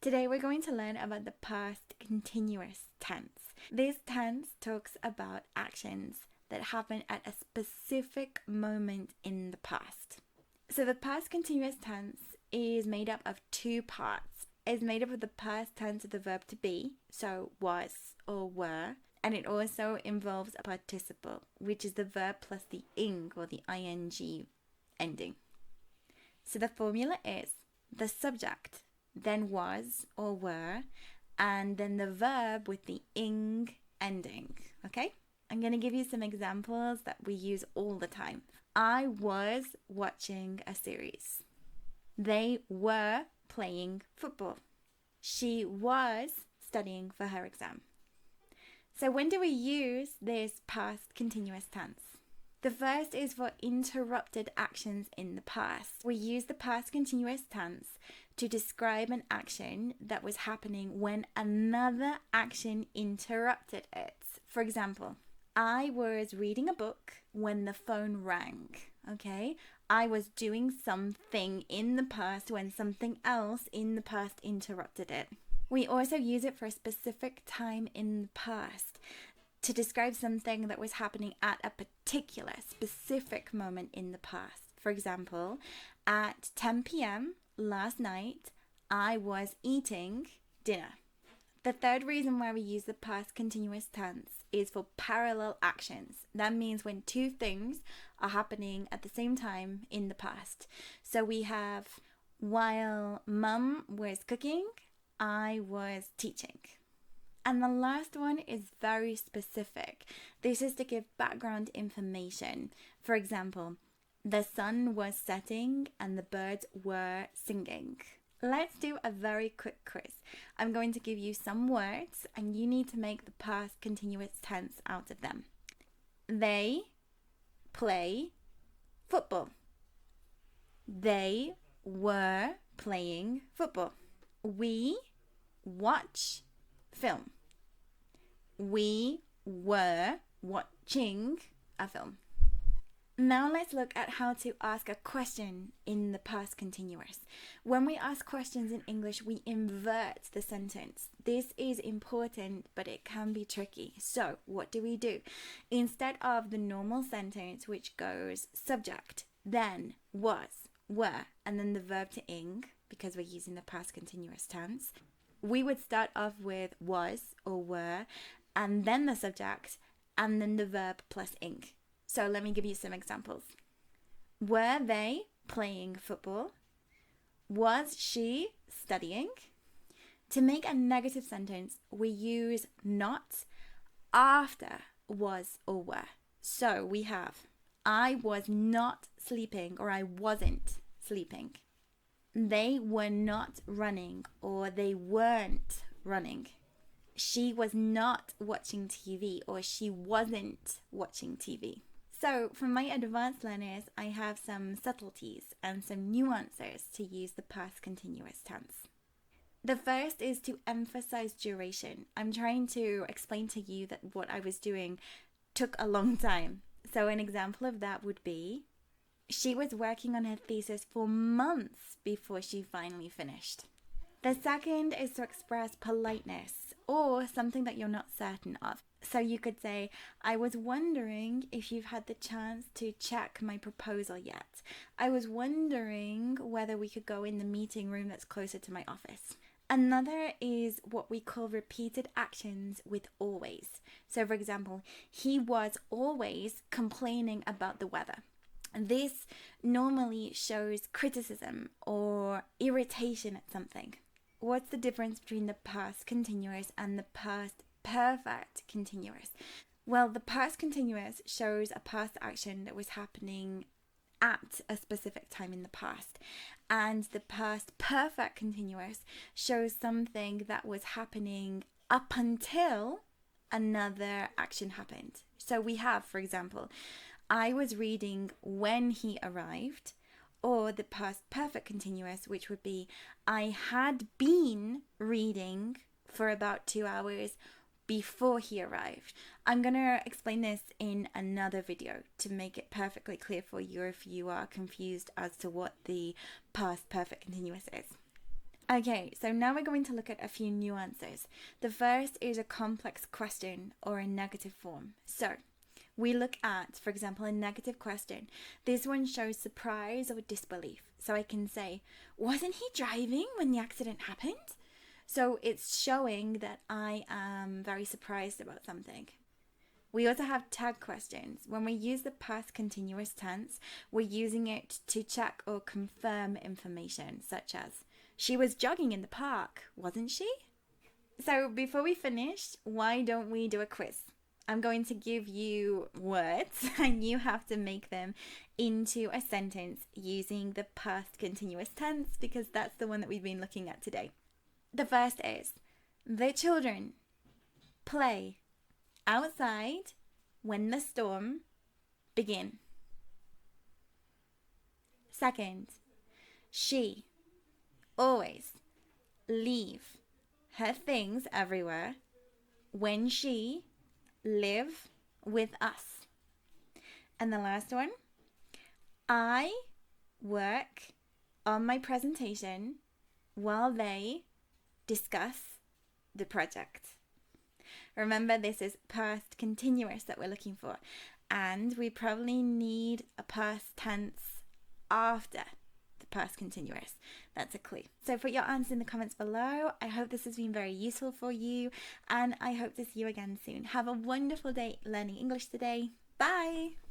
Today we're going to learn about the past continuous tense. This tense talks about actions that happen at a specific moment in the past. So the past continuous tense is made up of two parts. It's made up of the past tense of the verb to be, so was or were, and it also involves a participle, which is the verb plus the ing or the ing ending. So the formula is the subject, then was or were, and then the verb with the ing ending. Okay? I'm going to give you some examples that we use all the time. I was watching a series. They were playing football. She was studying for her exam. So when do we use this past continuous tense? The first is for interrupted actions in the past. We use the past continuous tense to describe an action that was happening when another action interrupted it. For example, I was reading a book when the phone rang. Okay? I was doing something in the past when something else in the past interrupted it. We also use it for a specific time in the past to describe something that was happening at a particular specific moment in the past. For example, at 10 p.m. last night, I was eating dinner. The third reason why we use the past continuous tense is for parallel actions. That means when two things are happening at the same time in the past. So we have, while mum was cooking, I was teaching. And the last one is very specific. This is to give background information. For example, the sun was setting and the birds were singing. Let's do a very quick quiz. I'm going to give you some words and you need to make the past continuous tense out of them. They play football. They were playing football. We watch film. We were watching a film. Now let's look at how to ask a question in the past continuous. When we ask questions in English, we invert the sentence. This is important, but it can be tricky. So what do? Instead of the normal sentence, which goes subject, then, was, were, and then the verb to ing, because we're using the past continuous tense, we would start off with was or were, and then the subject, and then the verb plus ing. So let me give you some examples. Were they playing football? Was she studying? To make a negative sentence, we use not after was or were. So we have, I was not sleeping, or I wasn't sleeping. They were not running, or they weren't running. She was not watching TV, or she wasn't watching TV. So for my advanced learners, I have some subtleties and some nuances to use the past continuous tense. The first is to emphasize duration. I'm trying to explain to you that what I was doing took a long time. So an example of that would be, she was working on her thesis for months before she finally finished. The second is to express politeness or something that you're not certain of. So you could say, I was wondering if you've had the chance to check my proposal yet. I was wondering whether we could go in the meeting room that's closer to my office. Another is what we call repeated actions with always. So for example, he was always complaining about the weather. This normally shows criticism or irritation at something. What's the difference between the past continuous and the past perfect continuous? Well, the past continuous shows a past action that was happening at a specific time in the past. And the past perfect continuous shows something that was happening up until another action happened. So we have, for example, I was reading when he arrived, or the past perfect continuous, which would be I had been reading for about 2 hours before he arrived. I'm going to explain this in another video to make it perfectly clear for you if you are confused as to what the past perfect continuous is. Okay, so now we're going to look at a few nuances. The first is a complex question or a negative form. So we look at, for example, a negative question. This one shows surprise or disbelief. So I can say, wasn't he driving when the accident happened? So it's showing that I am very surprised about something. We also have tag questions. When we use the past continuous tense, we're using it to check or confirm information, such as, she was jogging in the park, wasn't she? So before we finish, why don't we do a quiz? I'm going to give you words and you have to make them into a sentence using the past continuous tense because that's the one that we've been looking at today. The first is, the children play outside when the storm begin. Second, she always leave her things everywhere when she live with us. And the last one, I work on my presentation while they discuss the project. Remember, this is past continuous that we're looking for, and we probably need a past tense after the past continuous. That's a clue. So put your answers in the comments below. I hope this has been very useful for you, and I hope to see you again soon. Have a wonderful day learning English today. Bye!